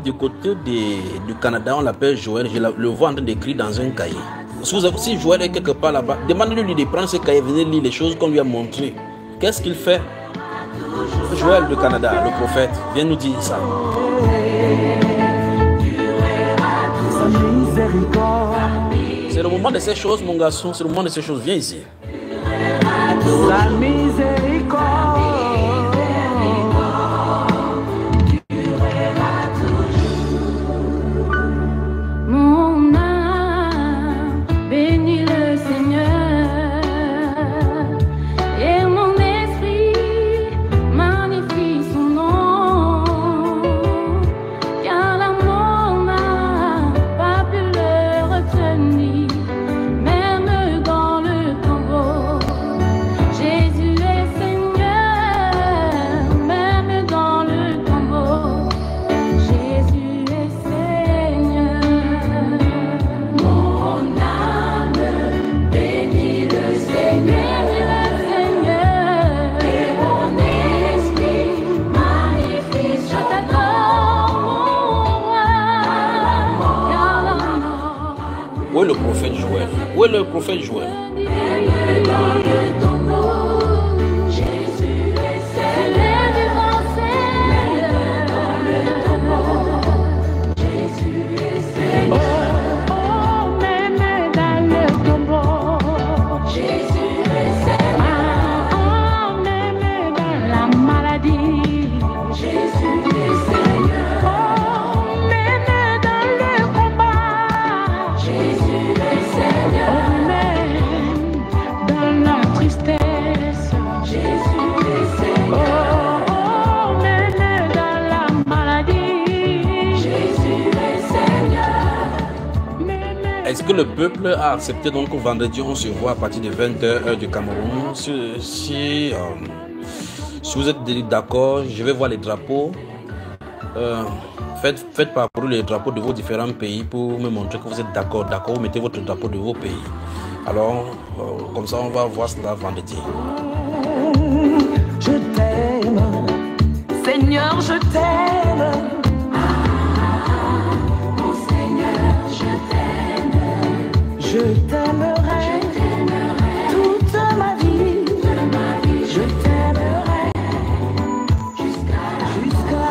Du côté du Canada, on l'appelle Joël. Je le vois en train d'écrire dans un cahier. Si Joël est quelque part là-bas, demandez-lui de prendre ce cahier, venez lire les choses qu'on lui a montrées. Qu'est-ce qu'il fait? Joël du Canada, le prophète, viens nous dire ça. C'est le moment de ces choses, mon garçon. C'est le moment de ces choses. Viens ici. La miséricorde. Mon âme bénit le Seigneur et mon esprit magnifie son nom, car l'amour n'a pas pu le retenir, même dans le tombeau. Jésus est Seigneur, même dans le tombeau. Jésus est Seigneur. Mon âme bénit le Seigneur, et mon esprit magnifie son nom, car l'amour Où est le prophète Joël? Où est le prophète Joël? dans le tombeau. Jésus est Seigneur, dans le tombeau. Jésus est Seigneur. Oh, même dans le tombeau. Jésus est Seigneur. Oh, même dans la maladie. Jésus est Seigneur. Oh, même dans le combat. Jésus est Seigneur. Oh, même dans la tristesse. Jésus est Oh, Seigneur. oh, même dans la maladie. Jésus est Seigneur. Est-ce que le peuple a accepté donc au vendredi on se voit à partir de 20h heure du Cameroun? Si vous êtes d'accord, je vais voir les drapeaux. Faites parcourir les drapeaux de vos différents pays pour me montrer que vous êtes d'accord. Vous mettez votre drapeau de vos pays. Alors, comme ça, on va voir cela vendredi. Je t'aime, Seigneur, je t'aime. Mon Seigneur, je t'aime. Je t'aimerai toute ma vie. Je t'aimerai jusqu'à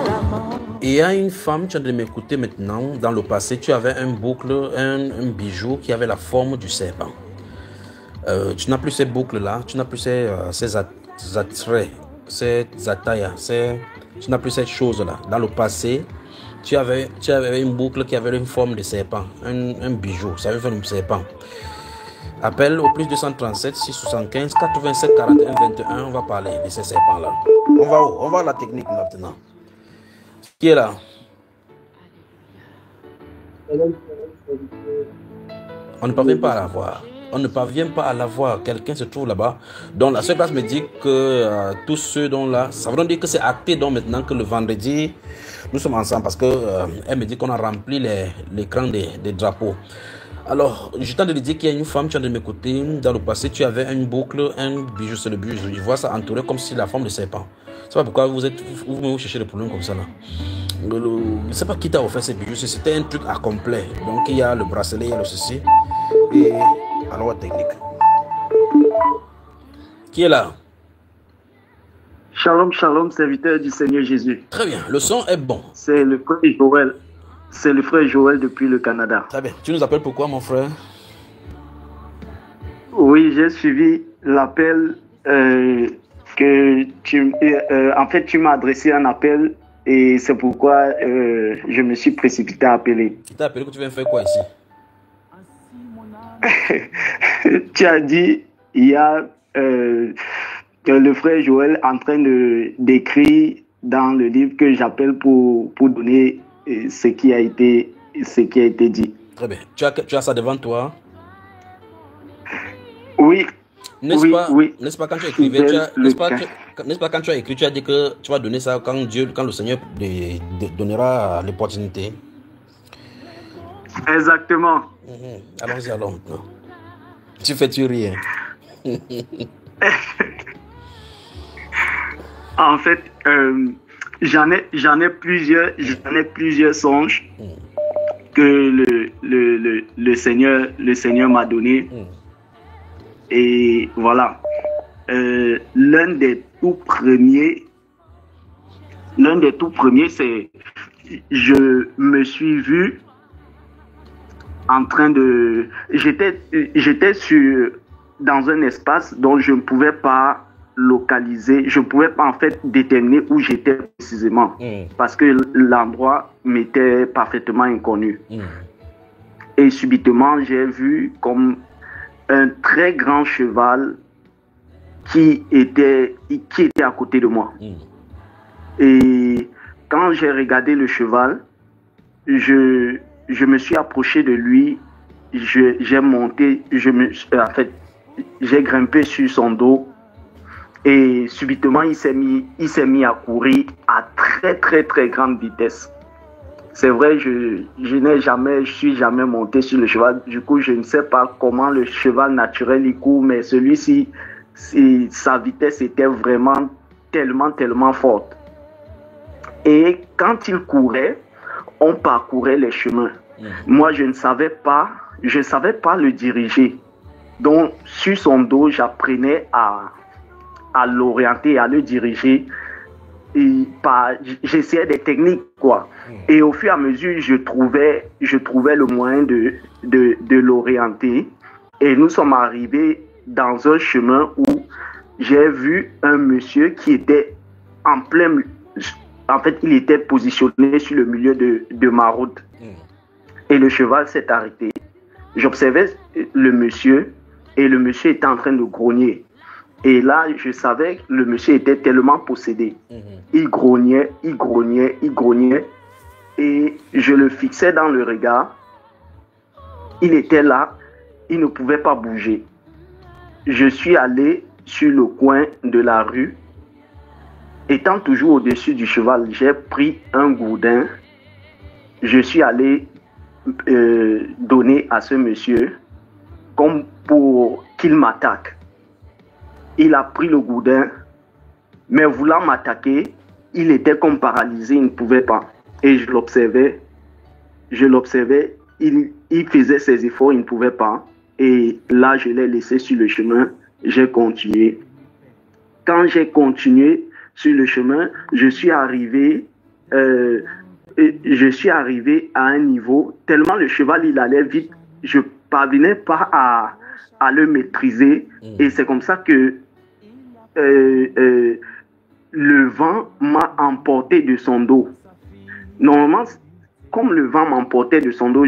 la mort. Et il y a une femme, tu as de m'écouter maintenant, dans le passé, tu avais un boucle, un bijou qui avait la forme du serpent. Tu n'as plus ces boucles-là, tu n'as plus ces attraits, ces attayas, tu n'as plus cette chose-là. Dans le passé, tu avais une boucle qui avait une forme de serpent, un bijou, ça avait fait un serpent. Appelle au plus 237 675 87 41 21, on va parler de ces serpents-là. On va où? On va à la technique maintenant. Qui est là? On ne parvient pas à la voir. On ne parvient pas à la voir. Quelqu'un se trouve là-bas. Donc la seule place me dit que tous ceux dont là, ça veut dire que c'est acté donc maintenant que le vendredi, nous sommes ensemble parce que elle me dit qu'on a rempli l'écran des drapeaux. Alors, je t'en de dire qu'il y a une femme, tu as de m'écouter, dans le passé, tu avais une boucle, un bijou, c'est le bijou. Je vois ça entouré comme si la forme de serpent. C'est pas pourquoi vous cherchez des problèmes comme ça là. Je ne sais pas qui t'a offert ces bijoux, c'était un truc incomplet. Donc il y a le bracelet, il y a le ceci. Et alors la technique. Qui est là? Shalom, shalom, serviteur du Seigneur Jésus. Très bien, le son est bon. C'est le frère Joël. C'est le frère Joël depuis le Canada. Très bien. Tu nous appelles pourquoi, mon frère? Oui, j'ai suivi l'appel que en fait, tu m'as adressé un appel et c'est pourquoi je me suis précipité à appeler. Qui t'a appelé que tu viens faire quoi ici? Tu as dit, il y a le frère Joël en train d'écrire dans le livre que j'appelle pour donner ce qui a été dit. Très bien. Tu as ça devant toi? Oui. N'est-ce pas quand tu écrivais, n'est-ce pas quand tu as écrit, tu as dit que tu vas donner ça quand le Seigneur donnera l'opportunité? Exactement. Allons-y alors maintenant. Tu rien. En fait, j'en ai plusieurs songes que le Seigneur m'a donné. Et voilà. L'un des tout premiers, c'est je me suis vu en train de... J'étais dans un espace dont je ne pouvais pas localiser, je ne pouvais pas en fait déterminer où j'étais précisément parce que l'endroit m'était parfaitement inconnu. Et subitement, j'ai vu comme un très grand cheval qui était à côté de moi. Et quand j'ai regardé le cheval, je me suis approché de lui, j'ai monté, j'ai grimpé sur son dos et subitement il s'est mis à courir à très très très grande vitesse. C'est vrai, je suis jamais monté sur le cheval. Du coup, je ne sais pas comment le cheval naturel il court, mais celui-ci, sa vitesse était vraiment tellement forte. Et quand il courait, on parcourait les chemins. Moi, je ne savais pas le diriger. Donc, sur son dos, j'apprenais à l'orienter, à le diriger. J'essayais des techniques, quoi. Et au fur et à mesure, je trouvais le moyen de l'orienter. Et nous sommes arrivés dans un chemin où j'ai vu un monsieur qui était en plein... En fait, il était positionné sur le milieu de ma route. Et le cheval s'est arrêté. J'observais le monsieur et le monsieur était en train de grogner. Et là, je savais que le monsieur était tellement possédé. Il grognait. Et je le fixais dans le regard. Il était là. Il ne pouvait pas bouger. Je suis allé sur le coin de la rue. Étant toujours au-dessus du cheval, j'ai pris un gourdin. Je suis allé donner à ce monsieur comme pour qu'il m'attaque. Il a pris le gourdin, mais voulant m'attaquer, il était comme paralysé, il ne pouvait pas. Et je l'observais, il faisait ses efforts, il ne pouvait pas. Et là, je l'ai laissé sur le chemin, j'ai continué. Quand j'ai continué sur le chemin, je suis arrivé à un niveau, tellement le cheval, il allait vite, je ne parvenais pas à le maîtriser. Et c'est comme ça que le vent m'a emporté de son dos. Normalement, comme le vent m'emportait de son dos,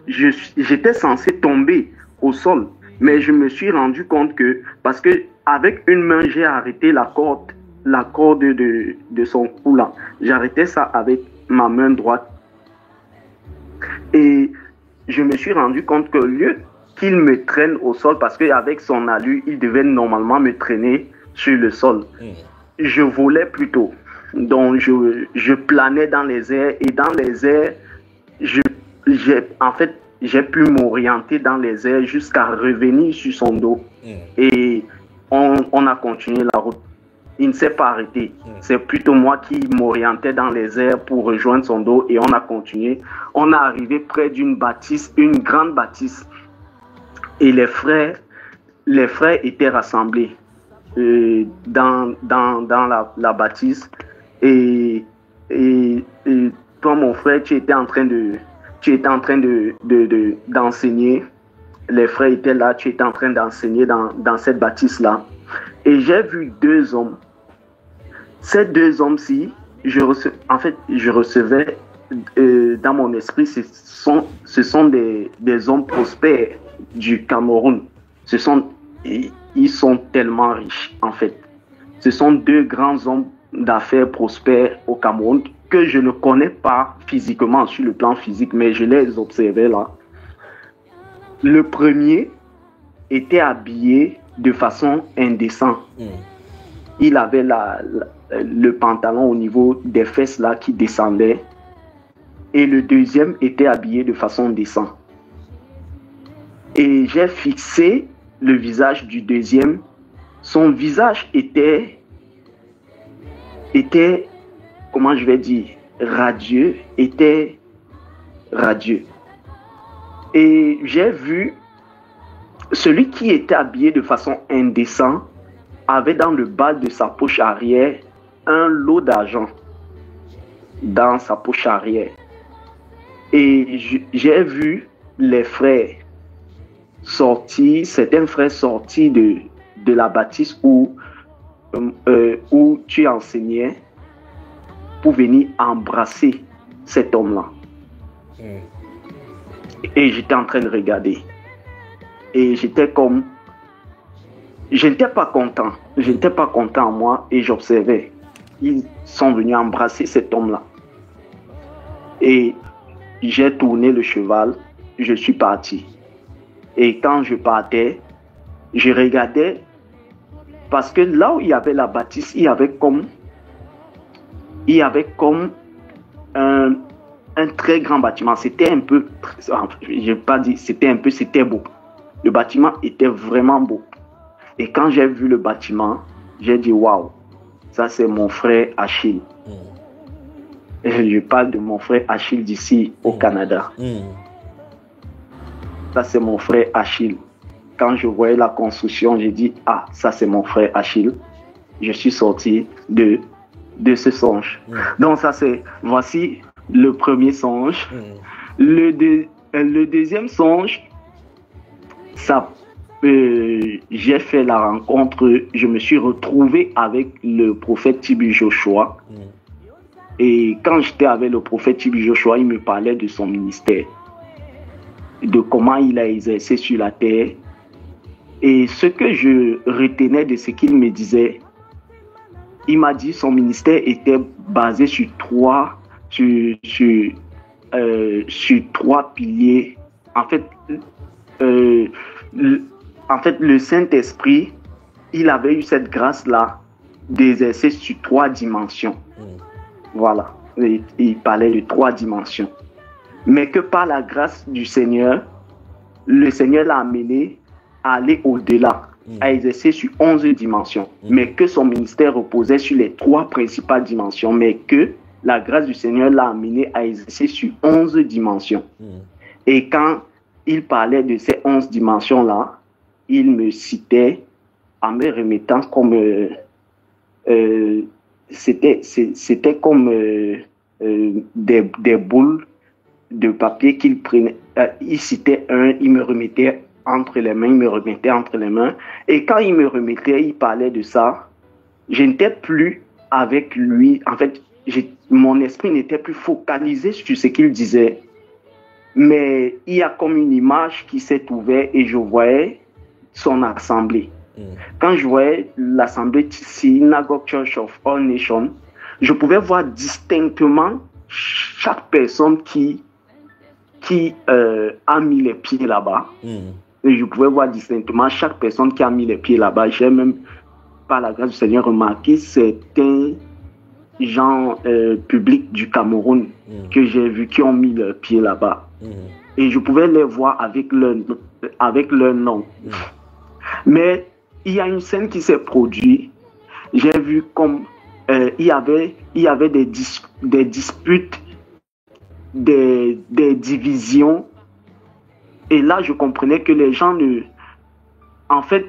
j'étais censé tomber au sol. Mais je me suis rendu compte que, parce que avec une main, j'ai arrêté la corde de son cou là. J'arrêtais ça avec ma main droite. Et je me suis rendu compte que au lieu qu'il me traîne au sol, parce qu'avec son allure, il devait normalement me traîner sur le sol. Je volais plutôt. Donc, je planais dans les airs. Et dans les airs, j'ai pu m'orienter dans les airs jusqu'à revenir sur son dos. Et on a continué la route. Il ne s'est pas arrêté. C'est plutôt moi qui m'orientais dans les airs pour rejoindre son dos. Et on a continué. On est arrivé près d'une bâtisse, une grande bâtisse. Et les frères étaient rassemblés dans la bâtisse. Et toi, mon frère, tu étais en train d'enseigner. Les frères étaient là, tu étais en train d'enseigner dans cette bâtisse-là. Et j'ai vu deux hommes. Ces deux hommes-ci, je recevais dans mon esprit, ce sont des hommes prospères du Cameroun. Ils sont tellement riches, en fait. Ce sont deux grands hommes d'affaires prospères au Cameroun que je ne connais pas physiquement, sur le plan physique, mais je les observais là. Le premier était habillé de façon indécente. Il avait le pantalon au niveau des fesses là qui descendait. Et le deuxième était habillé de façon décente. Et j'ai fixé le visage du deuxième. Son visage était comment je vais dire, radieux, était radieux. Et j'ai vu celui qui était habillé de façon indécente avait dans le bas de sa poche arrière un lot d'argent dans sa poche arrière. Et j'ai vu les frères sortir, certains frères sortir de la bâtisse où tu enseignais pour venir embrasser cet homme-là. Et j'étais en train de regarder. Et j'étais comme... Je n'étais pas content. Je n'étais pas content moi et j'observais. Ils sont venus embrasser cet homme-là. Et j'ai tourné le cheval. Je suis parti. Et quand je partais, je regardais. Parce que là où il y avait la bâtisse, il y avait comme un très grand bâtiment. C'était un peu... Je vais pas dire c'était un peu, c'était beau. Le bâtiment était vraiment beau. Et quand j'ai vu le bâtiment, j'ai dit waouh, ça c'est mon frère Achille. Je parle de mon frère Achille d'ici au Canada. Ça c'est mon frère Achille. Quand je voyais la construction, j'ai dit ah, ça c'est mon frère Achille. Je suis sorti de ce songe. Donc ça c'est, voici le premier songe. Le deuxième songe, ça, j'ai fait la rencontre, je me suis retrouvé avec le prophète Tibi Joshua. Et quand j'étais avec le prophète Tibi Joshua, il me parlait de son ministère, de comment il a exercé sur la terre. Et ce que je retenais de ce qu'il me disait, il m'a dit que son ministère était basé sur trois piliers. En fait, le Saint-Esprit, il avait eu cette grâce-là d'exercer sur 3 dimensions. Voilà. Il parlait de 3 dimensions. Mais que par la grâce du Seigneur, le Seigneur l'a amené à aller au-delà, à exercer sur 11 dimensions. Mais que son ministère reposait sur les 3 principales dimensions, mais que la grâce du Seigneur l'a amené à exercer sur 11 dimensions. Et quand il parlait de ces 11 dimensions-là, il me citait en me remettant comme... c'était comme des boules de papier qu'il prenait. Il citait un, il me remettait entre les mains, Et quand il me remettait, il parlait de ça. Je n'étais plus avec lui. En fait, mon esprit n'était plus focalisé sur ce qu'il disait. Mais il y a comme une image qui s'est ouverte et je voyais son assemblée. Quand je voyais l'assemblée Synagogue Church of All Nations, je pouvais voir distinctement chaque personne qui a mis les pieds là-bas. Et je pouvais voir distinctement chaque personne qui a mis les pieds là-bas. J'ai même, par la grâce du Seigneur, remarqué certains gens publics du Cameroun que j'ai vus qui ont mis leurs pieds là-bas. Et je pouvais les voir avec leur nom. Mais il y a une scène qui s'est produite. J'ai vu comme il y avait des disputes, des divisions. Et là, je comprenais que les gens En fait,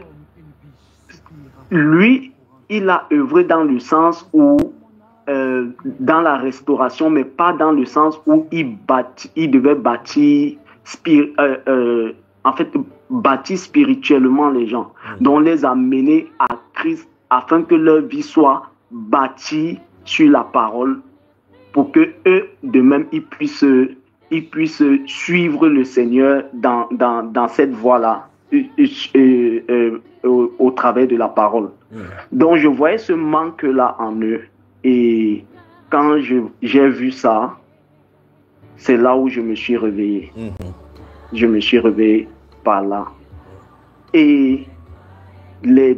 lui, il a œuvré dans le sens où dans la restauration, mais pas dans le sens où il devait bâtir bâtir spirituellement les gens, donc les amener à Christ afin que leur vie soit bâtie sur la parole pour que eux de même ils puissent suivre le Seigneur dans cette voie-là au travers de la parole. Donc je voyais ce manque-là en eux et quand j'ai vu ça, c'est là où je me suis réveillé. Je me suis réveillé par là. Et les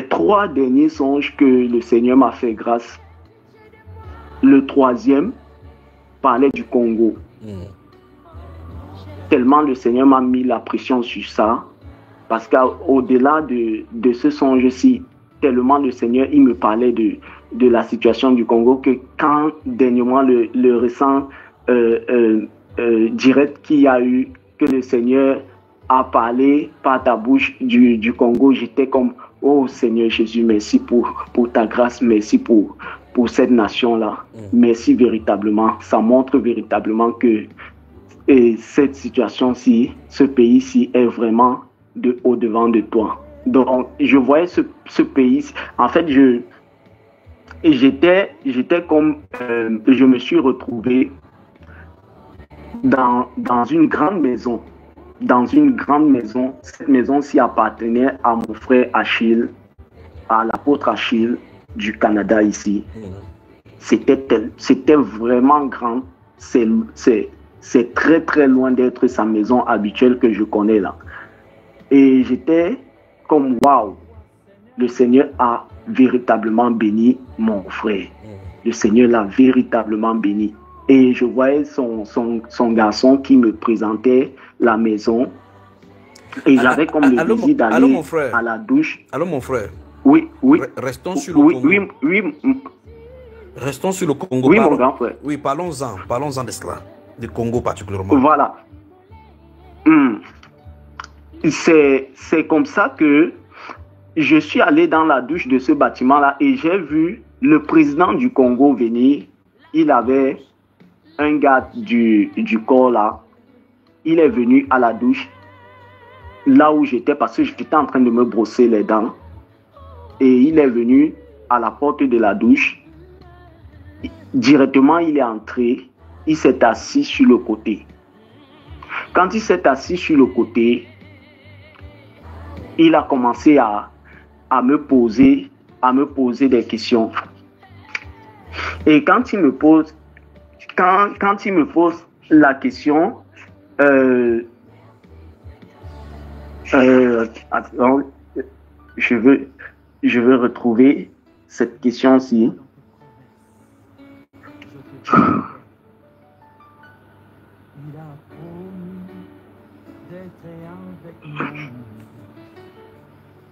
3 derniers songes que le Seigneur m'a fait grâce, le 3e parlait du Congo. Tellement le Seigneur m'a mis la pression sur ça, parce qu'au-delà de ce songe-ci, tellement le Seigneur, il me parlait de la situation du Congo que quand dernièrement le récent direct qu'il y a eu, que le Seigneur a parlé par ta bouche du Congo, j'étais comme, oh Seigneur Jésus, merci pour ta grâce, merci pour cette nation-là. Merci véritablement. Ça montre véritablement que cette situation-ci, ce pays-ci est vraiment au-devant de toi. Donc, je voyais ce pays. En fait, j'étais comme, je me suis retrouvé dans une grande maison. Dans une grande maison. Cette maison-ci appartenait à mon frère Achille, à l'apôtre Achille du Canada ici. C'était vraiment grand. C'est très très loin d'être sa maison habituelle que je connais là. Et j'étais comme waouh, le Seigneur a véritablement béni mon frère. Le Seigneur l'a véritablement béni. Et je voyais son garçon qui me présentait la maison. Et j'avais comme le désir d'aller à la douche. Allô mon frère. Oui. Restons sur le Congo. Oui. Restons sur le Congo. Oui, mon grand frère. Oui, parlons-en de cela. Du Congo particulièrement. Voilà. C'est comme ça que je suis allé dans la douche de ce bâtiment-là et j'ai vu le président du Congo venir. Il avait un gars du corps là. Il est venu à la douche, là où j'étais, parce que j'étais en train de me brosser les dents. Et il est venu à la porte de la douche. Directement, il est entré. Il s'est assis sur le côté. Quand il s'est assis sur le côté, il a commencé à me poser des questions. Et quand il me pose la question, attends, je veux retrouver cette question-ci.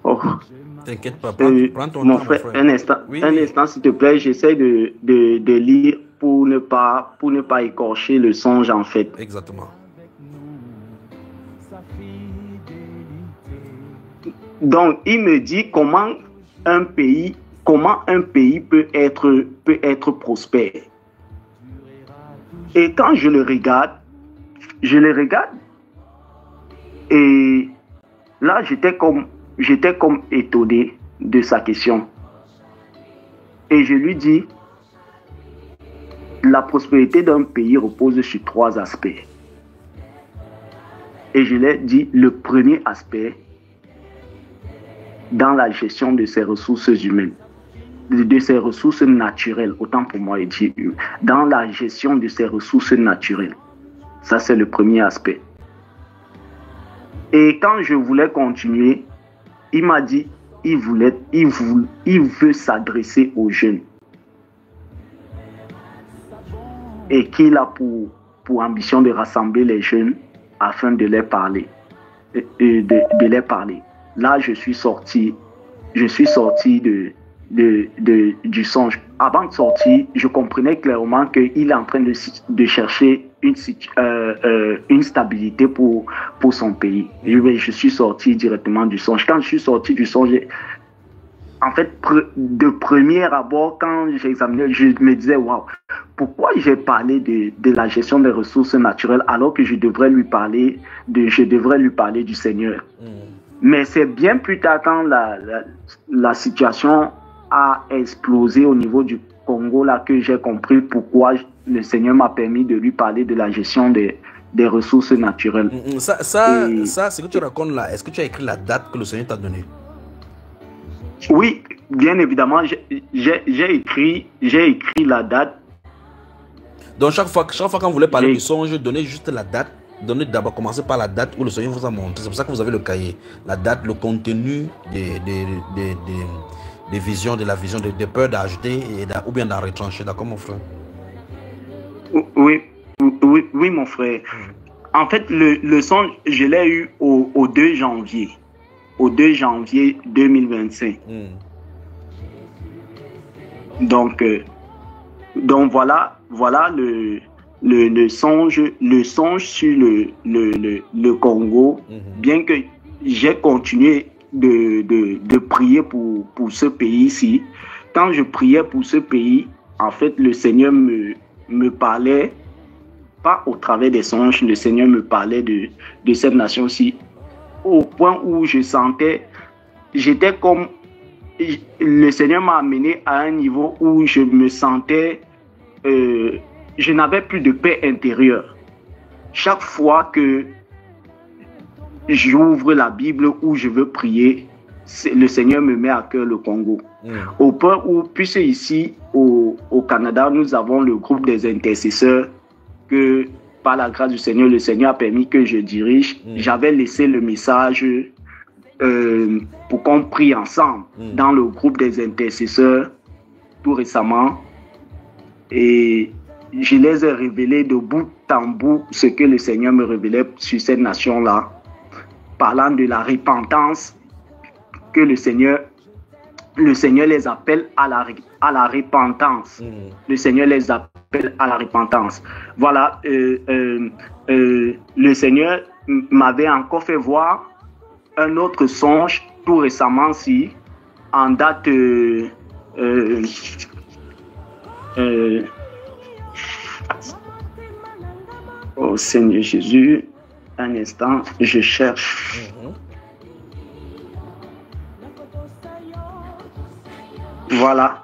Oh. T'inquiète pas, prends ton temps, frère. Un instant, s'il te plaît, j'essaie de lire pour ne pas écorcher le songe en fait. Exactement. Donc, il me dit comment un pays peut être prospère. Et quand je le regarde, et là, j'étais comme étonné de sa question. Et je lui dis, la prospérité d'un pays repose sur 3 aspects. Et je lui ai dit, le premier aspect, dans la gestion de ses ressources humaines, de ses ressources naturelles, autant pour moi, dans la gestion de ses ressources naturelles. Ça, c'est le premier aspect. Et quand je voulais continuer, il m'a dit, il veut s'adresser aux jeunes. Et qu'il a pour ambition de rassembler les jeunes afin de les parler. De les parler. Là, je suis sorti du songe. Avant de sortir, je comprenais clairement qu'il est en train de chercher une stabilité pour son pays. Je suis sorti directement du songe. Quand je suis sorti du songe, en fait, de premier abord, quand j'examinais, je me disais, waouh, pourquoi j'ai parlé de la gestion des ressources naturelles alors que je devrais lui parler du Seigneur. Mais c'est bien plus tard quand la situation a explosé au niveau du Congo là que j'ai compris pourquoi le Seigneur m'a permis de lui parler de la gestion des ressources naturelles. Ça, ce que tu racontes là, est-ce que tu as écrit la date que le Seigneur t'a donnée? Oui, bien évidemment, j'ai écrit la date. Donc chaque fois quand vous voulez parler du songe, donnez juste la date. Donnez d'abord, commencez par la date où le Seigneur vous a montré. C'est pour ça que vous avez le cahier. La date, le contenu des visions, de la vision, des peurs d'ajouter ou bien d'en retrancher. D'accord, mon frère? Oui, mon frère. En fait, le songe, je l'ai eu au 2 janvier. Au 2 janvier 2025. Donc voilà le songe sur le Congo. Bien que j'ai continué de prier pour ce pays-ci, quand je priais pour ce pays, en fait, le Seigneur me parlait, pas au travers des songes, le Seigneur me parlait de cette nation-ci, au point où j'étais comme, le Seigneur m'a amené à un niveau où je me sentais, je n'avais plus de paix intérieure. Chaque fois que j'ouvre la Bible où je veux prier, le Seigneur me met à cœur le Congo. Au point où, puisque ici au Canada, nous avons le groupe des intercesseurs que par la grâce du Seigneur, le Seigneur a permis que je dirige. J'avais laissé le message pour qu'on prie ensemble dans le groupe des intercesseurs tout récemment. Et je les ai révélés de bout en bout ce que le Seigneur me révélait sur cette nation-là, parlant de la repentance, que le Seigneur les appelle à la repentance. Le Seigneur les appelle à la repentance. Voilà, le Seigneur m'avait encore fait voir un autre songe tout récemment, en date oh Seigneur Jésus, un instant, je cherche. Voilà,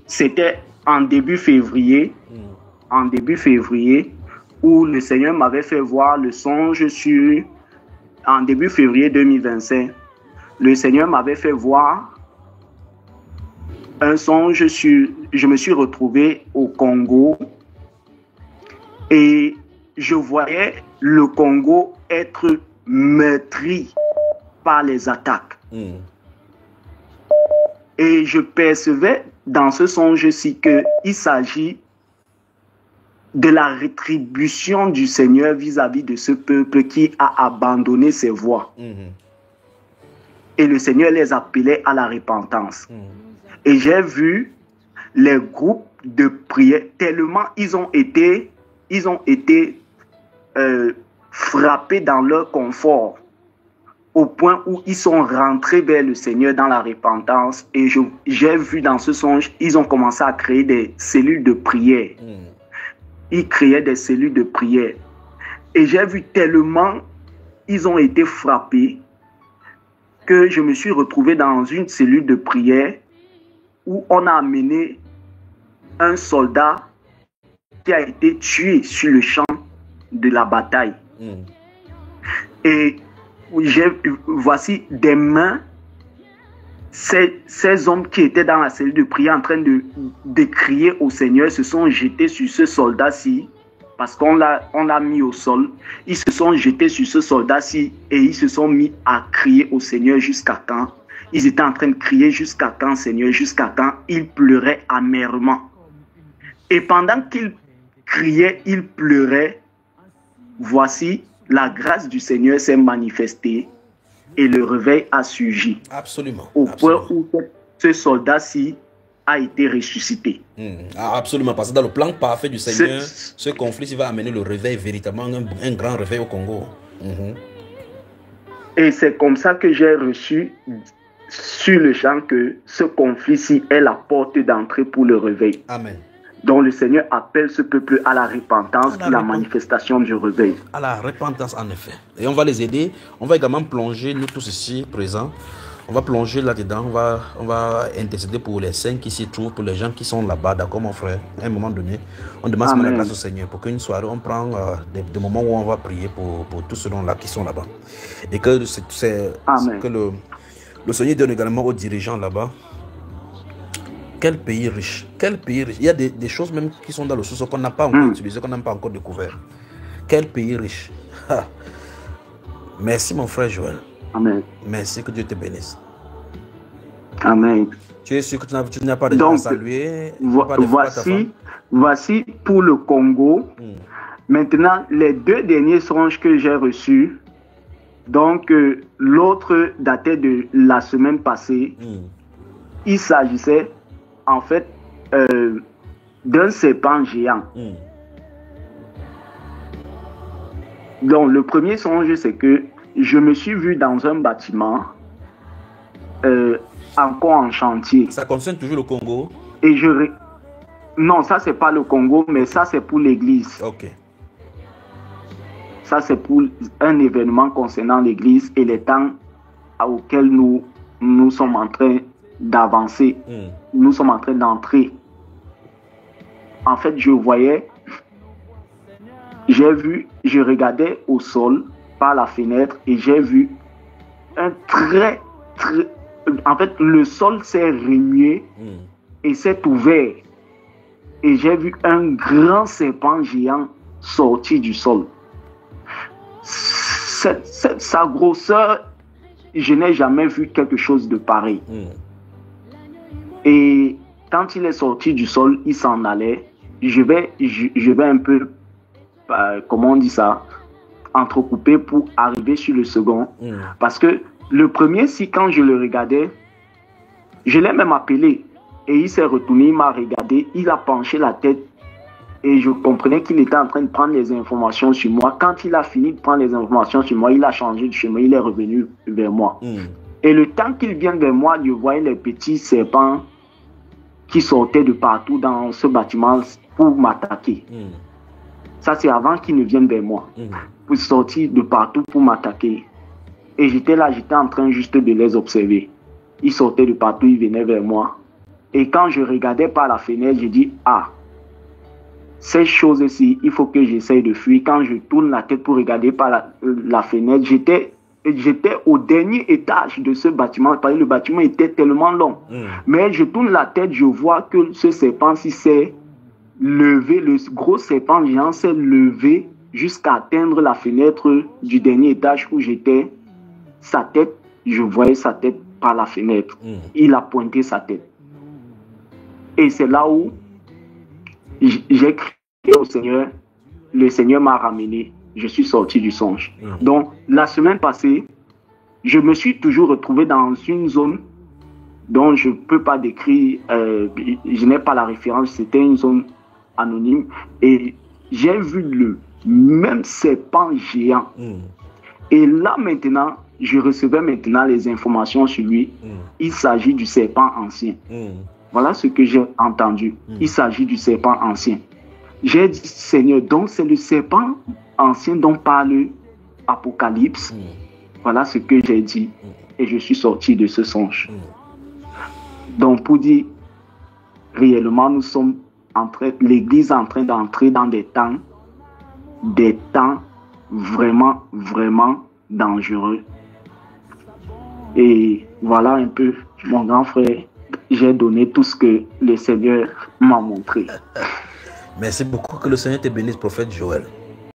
c'était en début février, où le Seigneur m'avait fait voir le songe en début février 2025. Le Seigneur m'avait fait voir un songe je me suis retrouvé au Congo et je voyais le Congo être meurtri par les attaques. Et je percevais dans ce songe-ci qu'il s'agit de la rétribution du Seigneur vis-à-vis de ce peuple qui a abandonné ses voies. Et le Seigneur les appelait à la repentance. Et j'ai vu les groupes de prière, tellement ils ont été frappés dans leur confort, au point où ils sont rentrés vers le Seigneur dans la repentance. Et j'ai vu dans ce songe, ils ont commencé à créer des cellules de prière. Ils créaient des cellules de prière. Et j'ai vu tellement ils ont été frappés que je me suis retrouvé dans une cellule de prière où on a amené un soldat qui a été tué sur le champ de la bataille. Et voici des mains, ces hommes qui étaient dans la cellule de prière en train de crier au Seigneur se sont jetés sur ce soldat-ci parce qu'on l'a mis au sol. Ils se sont jetés sur ce soldat-ci et ils se sont mis à crier au Seigneur jusqu'à quand? Ils étaient en train de crier jusqu'à quand, Seigneur, jusqu'à quand? Ils pleuraient amèrement. Et pendant qu'ils criaient, ils pleuraient, voici, la grâce du Seigneur s'est manifestée et le réveil a surgi. Absolument. Au point où ce soldat-ci a été ressuscité. Absolument, parce que dans le plan parfait du Seigneur, ce conflit va amener le réveil, véritablement un grand réveil au Congo. Et c'est comme ça que j'ai reçu sur le champ que ce conflit-ci est la porte d'entrée pour le réveil. Amen. Donc le Seigneur appelle ce peuple à la repentance, la manifestation du réveil. À la repentance, en effet. Et on va les aider. On va également plonger, nous tous ici présents, on va plonger là-dedans. On va intercéder pour les saints qui s'y trouvent, pour les gens qui sont là-bas, d'accord mon frère. À un moment donné, on demande la grâce au Seigneur pour qu'une soirée, on prend des moments où on va prier pour tous ceux-là qui sont là-bas. Et que, que le Seigneur donne également aux dirigeants là-bas. Quel pays riche, quel pays riche. Il y a des choses même qui sont dans le sous-sol qu'on n'a pas encore utilisées, qu'on n'a pas encore découvert. Quel pays riche. Merci mon frère Joël. Amen. Merci, que Dieu te bénisse. Amen. Tu es sûr que tu n'as pas de gens à saluer? Voici pour le Congo. Maintenant, les deux derniers songes que j'ai reçus. Donc, l'autre datait de la semaine passée. Il s'agissait, en fait, d'un serpent géant. Mm. Donc, le premier songe, c'est que je me suis vu dans un bâtiment, encore en chantier. Ça concerne toujours le Congo? Et non, ça, c'est pas le Congo, mais ça, c'est pour l'église. Ok. Ça, c'est pour un événement concernant l'église et les temps auxquels nous sommes en train d'avancer. Mm. Nous sommes en train d'entrer. En fait, je regardais au sol par la fenêtre et j'ai vu un en fait, le sol s'est remué et s'est ouvert. Et j'ai vu un grand serpent géant sortir du sol. Sa grosseur, je n'ai jamais vu quelque chose de pareil. Et quand il est sorti du sol, il s'en allait. Je vais un peu, comment on dit ça, entrecouper pour arriver sur le second. Parce que le premier, si quand je le regardais, je l'ai même appelé. Et il s'est retourné, il m'a regardé, il a penché la tête. Et je comprenais qu'il était en train de prendre les informations sur moi. Quand il a fini de prendre les informations sur moi, il a changé de chemin, il est revenu vers moi. Et le temps qu'il vient vers moi, je voyais les petits serpents qui sortaient de partout dans ce bâtiment pour m'attaquer. Ça, c'est avant qu'ils ne viennent vers moi. Pour sortir de partout pour m'attaquer. Et j'étais là, j'étais en train juste de les observer. Ils sortaient de partout, ils venaient vers moi. Et quand je regardais par la fenêtre, j'ai dit, ah, ces choses-ci, il faut que j'essaye de fuir. Quand je tourne la tête pour regarder par la fenêtre, j'étais au dernier étage de ce bâtiment, parce que le bâtiment était tellement long. Mais je tourne la tête, je vois que ce serpent-ci s'est levé, le gros serpent géant s'est levé jusqu'à atteindre la fenêtre du dernier étage où j'étais. Sa tête, je voyais sa tête par la fenêtre. Il a pointé sa tête. Et c'est là où j'ai crié au Seigneur. Le Seigneur m'a ramené. Je suis sorti du songe. Donc, la semaine passée, je me suis toujours retrouvé dans une zone dont je ne peux pas décrire, je n'ai pas la référence, c'était une zone anonyme. Et j'ai vu le même serpent géant. Et là, maintenant, je recevais maintenant les informations sur lui. Il s'agit du serpent ancien. Voilà ce que j'ai entendu. Il s'agit du serpent ancien. J'ai dit, Seigneur, donc c'est le serpent ancien dont parle Apocalypse. Voilà ce que j'ai dit. Et je suis sorti de ce songe. Donc, pour dire, réellement, nous sommes l'Église est en train d'entrer dans des temps vraiment, vraiment dangereux. Et voilà un peu, mon grand frère, j'ai donné tout ce que le Seigneur m'a montré. Merci beaucoup, que le Seigneur te bénisse, prophète Joël.